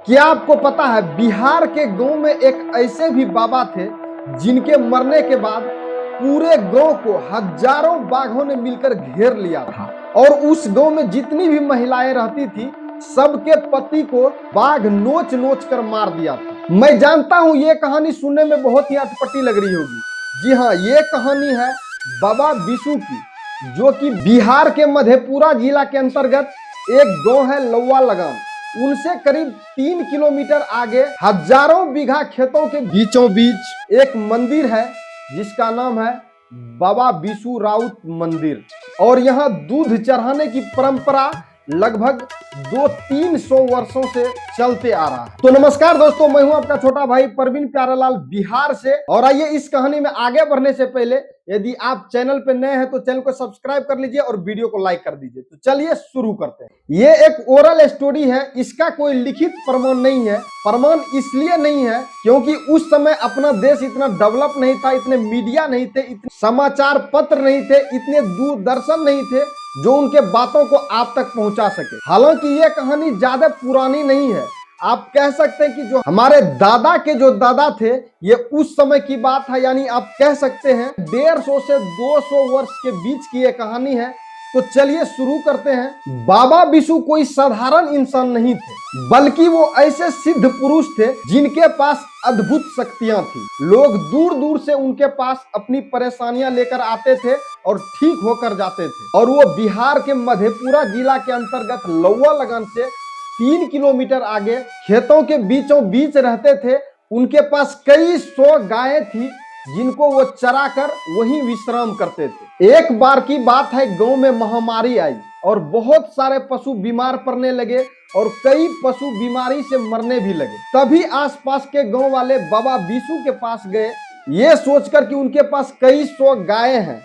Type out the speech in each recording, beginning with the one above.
क्या आपको पता है बिहार के गांव में एक ऐसे भी बाबा थे जिनके मरने के बाद पूरे गांव को हजारों बाघों ने मिलकर घेर लिया था और उस गांव में जितनी भी महिलाएं रहती थी सबके पति को बाघ नोच नोच कर मार दिया था। मैं जानता हूं ये कहानी सुनने में बहुत ही अटपटी लग रही होगी। जी हाँ, ये कहानी है बाबा बिशु की, जो कि बिहार के मधेपुरा जिला के अंतर्गत एक गांव है लौवा लगान। उनसे करीब 3 किलोमीटर आगे हजारों बीघा खेतों के बीचों बीच एक मंदिर है जिसका नाम है बाबा बिशु राउत मंदिर। और यहाँ दूध चढ़ाने की परंपरा लगभग 200-300 वर्षों से चलते आ रहा है। तो नमस्कार दोस्तों, मैं हूं आपका छोटा भाई परवीन प्यारेलाल बिहार से। और आइए इस कहानी में आगे बढ़ने से पहले यदि आप चैनल पे नए हैं तो चैनल को सब्सक्राइब कर लीजिए और वीडियो को लाइक कर दीजिए। तो चलिए शुरू करते हैं। ये एक ओरल स्टोरी है, इसका कोई लिखित प्रमाण नहीं है। प्रमाण इसलिए नहीं है क्योंकि उस समय अपना देश इतना डेवलप नहीं था, इतने मीडिया नहीं थे, इतने समाचार पत्र नहीं थे, इतने दूरदर्शन नहीं थे जो उनके बातों को आप तक पहुंचा सके। हालांकि ये कहानी ज्यादा पुरानी नहीं है। आप कह सकते हैं कि जो हमारे दादा के जो दादा थे ये उस समय की बात है, यानी आप कह सकते हैं 150 से 200 वर्ष के बीच की ये कहानी है। तो चलिए शुरू करते हैं। बाबा बिशु कोई साधारण इंसान नहीं थे, बल्कि वो ऐसे सिद्ध पुरुष थे जिनके पास अद्भुत शक्तियां थी। लोग दूर दूर से उनके पास अपनी परेशानियां लेकर आते थे और ठीक होकर जाते थे। और वो बिहार के मधेपुरा जिला के अंतर्गत लौवा लगान से 3 किलोमीटर आगे खेतों के बीचों बीच रहते थे। उनके पास कई 100 गायें थी जिनको वो चरा कर वहीं विश्राम करते थे। एक बार की बात है, गांव में महामारी आई और बहुत सारे पशु बीमार पड़ने लगे और कई पशु बीमारी से मरने भी लगे। तभी आसपास के गांव वाले बाबा बिशु के पास गए, ये सोचकर कि उनके पास कई 100 गायें हैं,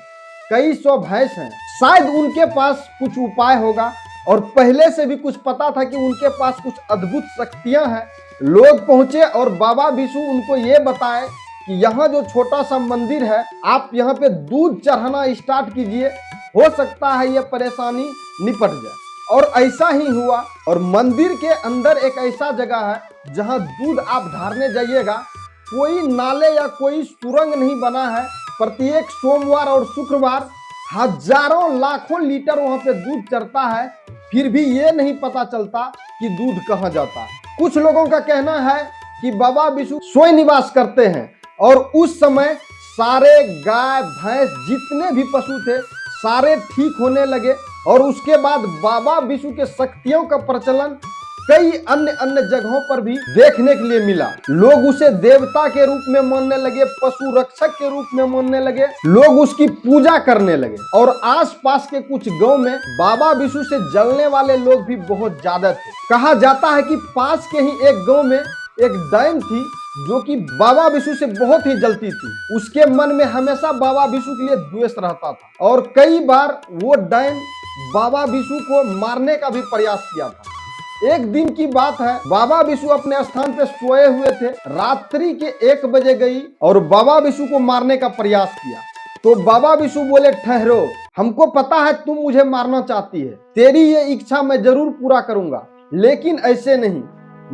कई 100 भैंस हैं, शायद उनके पास कुछ उपाय होगा। और पहले से भी कुछ पता था कि उनके पास कुछ अद्भुत शक्तियां हैं। लोग पहुंचे और बाबा बिशु उनको ये बताए कि यहाँ जो छोटा सा मंदिर है, आप यहाँ पे दूध चढ़ाना स्टार्ट कीजिए, हो सकता है ये परेशानी निपट जाए। और ऐसा ही हुआ। और मंदिर के अंदर एक ऐसा जगह है जहाँ दूध आप ढारने जाइएगा, कोई नाले या कोई सुरंग नहीं बना है। प्रत्येक सोमवार और शुक्रवार हजारों लाखों लीटर वहां पे दूध चढ़ता है, फिर भी ये नहीं पता चलता कि दूध कहाँ जाता है। कुछ लोगों का कहना है कि बाबा बिशु स्वयं निवास करते हैं और उस समय सारे गाय भैंस जितने भी पशु थे सारे ठीक होने लगे। और उसके बाद बाबा बिशु के शक्तियों का प्रचलन कई अन्य जगहों पर भी देखने के लिए मिला। लोग उसे देवता के रूप में मानने लगे, पशु रक्षक के रूप में मानने लगे, लोग उसकी पूजा करने लगे। और आसपास के कुछ गांव में बाबा बिशु से जलने वाले लोग भी बहुत ज्यादा थे। कहा जाता है कि पास के ही एक गांव में एक डायन थी जो कि बाबा बिशु से बहुत ही जलती थी। उसके मन में हमेशा बाबा बिशु के लिए द्वेष रहता था और कई बार वो डायन बाबा बिशु को मारने का भी प्रयास किया था। एक दिन की बात है, बाबा बिशु अपने स्थान पे सोए हुए थे, रात्रि के 1 बजे गई और बाबा बिशु को मारने का प्रयास किया। तो बाबा बिशु बोले, ठहरो, हमको पता है तुम मुझे मारना चाहती है, तेरी ये इच्छा मैं जरूर पूरा करूंगा, लेकिन ऐसे नहीं।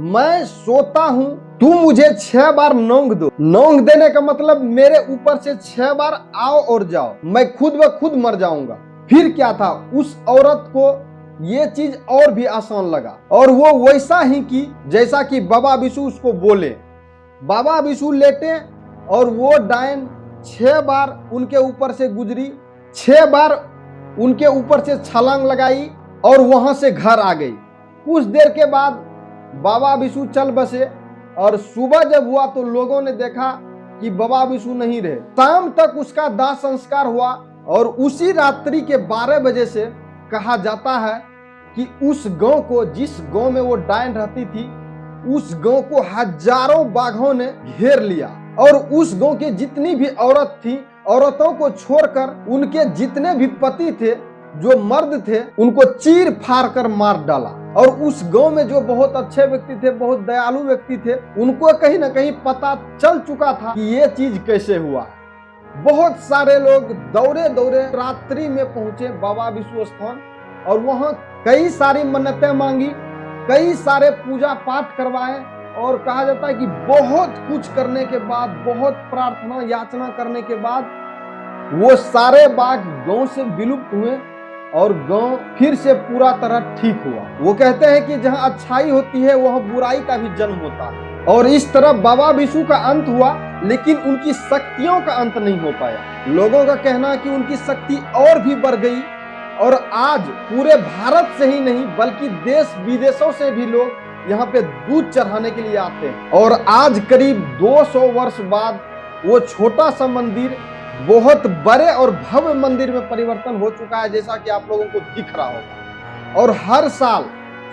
मैं सोता हूँ, तुम मुझे 6 बार नौंग दो। नौंग देने का मतलब मेरे ऊपर से 6 बार आओ और जाओ, मैं खुद ब खुद मर जाऊंगा। फिर क्या था, उस औरत को ये चीज और भी आसान लगा और वो वैसा ही की जैसा कि बाबा बिशु उसको बोले। बाबा बिशु लेटे और वो डायन 6 बार उनके ऊपर से गुजरी, 6 बार उनके ऊपर से छलांग लगाई और वहां से घर आ गई। कुछ देर के बाद बाबा बिशु चल बसे और सुबह जब हुआ तो लोगों ने देखा कि बाबा बिशु नहीं रहे। शाम तक उसका दाह संस्कार हुआ और उसी रात्रि के 12 बजे से कहा जाता है कि उस गांव को, जिस गांव में वो डायन रहती थी, उस गांव को हजारों बाघों ने घेर लिया और उस गांव के जितनी भी औरत थी, औरतों को छोड़कर उनके जितने भी पति थे, जो मर्द थे, उनको चीर फाड़ कर मार डाला। और उस गांव में जो बहुत अच्छे व्यक्ति थे, बहुत दयालु व्यक्ति थे, उनको कहीं ना कहीं पता चल चुका था कि ये चीज कैसे हुआ। बहुत सारे लोग दौड़े दौड़े रात्रि में पहुंचे बाबा बिशु स्थान और वहां कई सारी मन्नतें मांगी कई सारे पूजा पाठ करवाए और कहा जाता है कि बहुत कुछ करने के बाद, बहुत प्रार्थना याचना करने के बाद वो सारे बाघ गांव से विलुप्त हुए और गांव फिर से पूरा तरह ठीक हुआ। वो कहते हैं कि जहां अच्छाई होती है वहां बुराई का भी जन्म होता है और इस तरह बाबा बिशु का अंत हुआ, लेकिन उनकी शक्तियों का अंत नहीं हो पाया। लोगों का कहना है कि उनकी शक्ति और भी बढ़ गई और आज पूरे भारत से ही नहीं बल्कि देश विदेशों से भी लोग यहाँ पे दूध चढ़ाने के लिए आते हैं। और आज करीब 200 वर्ष बाद वो छोटा सा मंदिर बहुत बड़े और भव्य मंदिर में परिवर्तन हो चुका है, जैसा कि आप लोगों को दिख रहा होगा। और हर साल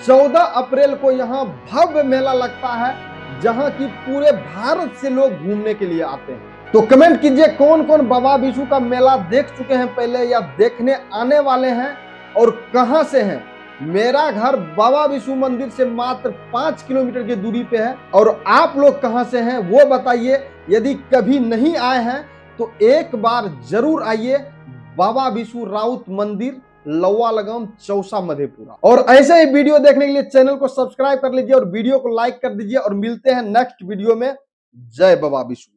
14 अप्रैल को यहाँ भव्य मेला लगता है जहां की पूरे भारत से लोग घूमने के लिए आते हैं। तो कमेंट कीजिए कौन कौन बाबा बिशु का मेला देख चुके हैं पहले या देखने आने वाले हैं और कहां से हैं। मेरा घर बाबा बिशु मंदिर से मात्र 5 किलोमीटर की दूरी पे है और आप लोग कहां से हैं वो बताइए। यदि कभी नहीं आए हैं तो एक बार जरूर आइए बाबा बिशु राउत मंदिर, लौवा लगाम, चौसा, मधेपुरा। और ऐसे ही वीडियो देखने के लिए चैनल को सब्सक्राइब कर लीजिए और वीडियो को लाइक कर दीजिए और मिलते हैं नेक्स्ट वीडियो में। जय बाबा बिशु।